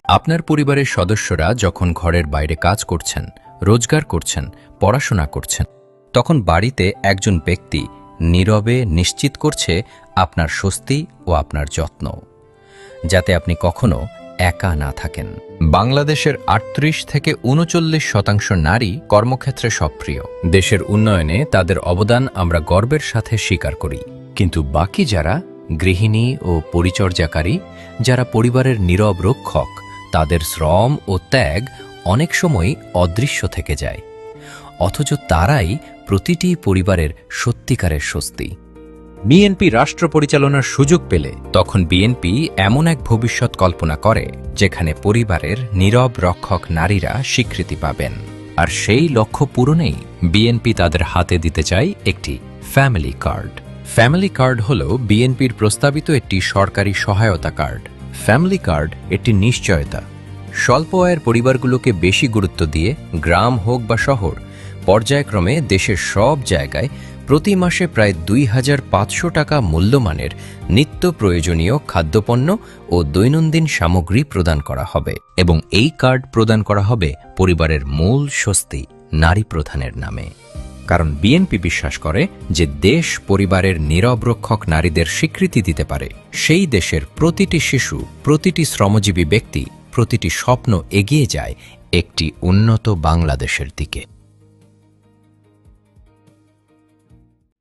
আপনার পরিবারের সদস্যরা যখন ঘরের বাইরে কাজ করছেন, রোজগার করছেন, পড়াশোনা করছেন, তখন বাড়িতে একজন ব্যক্তি নীরবে নিশ্চিত করছে আপনার স্বস্তি ও আপনার যত্ন, যাতে আপনি কখনো একা না থাকেন। বাংলাদেশের ৩৮ থেকে ৩৯% নারী কর্মক্ষেত্রে সক্রিয়। দেশের উন্নয়নে তাদের অবদান আমরা গর্বের সাথে স্বীকার করি। কিন্তু বাকি যারা গৃহিণী ও পরিচর্যাকারী, যারা পরিবারের নীরব রক্ষক, তাদের শ্রম ও ত্যাগ অনেক সময় অদৃশ্য থেকে যায়, অথচ তারাই প্রতিটি পরিবারের সত্যিকারের স্বস্তি। বিএনপি রাষ্ট্র পরিচালনার সুযোগ পেলে তখন বিএনপি এমন এক ভবিষ্যৎ কল্পনা করে যেখানে পরিবারের নীরব রক্ষক নারীরা স্বীকৃতি পাবেন। আর সেই লক্ষ্য পূরণেই বিএনপি তাদের হাতে দিতে চায় একটি ফ্যামিলি কার্ড। ফ্যামিলি কার্ড হল বিএনপির প্রস্তাবিত একটি সরকারি সহায়তা কার্ড। ফ্যামিলি কার্ড একটি নিশ্চয়তা। স্বল্প আয়ের পরিবারগুলোকে বেশি গুরুত্ব দিয়ে গ্রাম হোক বা শহর, পর্যায়ক্রমে দেশের সব জায়গায় প্রতি মাসে প্রায় ২৫০০ টাকা মূল্যমানের নিত্য প্রয়োজনীয় খাদ্যপণ্য ও দৈনন্দিন সামগ্রী প্রদান করা হবে। এবং এই কার্ড প্রদান করা হবে পরিবারের মূল স্বস্তি নারী প্রধানের নামে। কারণ বিএনপি বিশ্বাস করে যে দেশ পরিবারের নীরব রক্ষক নারীদের স্বীকৃতি দিতে পারে, সেই দেশের প্রতিটি শিশু, প্রতিটি শ্রমজীবী ব্যক্তি, প্রতিটি স্বপ্ন এগিয়ে যায় একটি উন্নত বাংলাদেশের দিকে।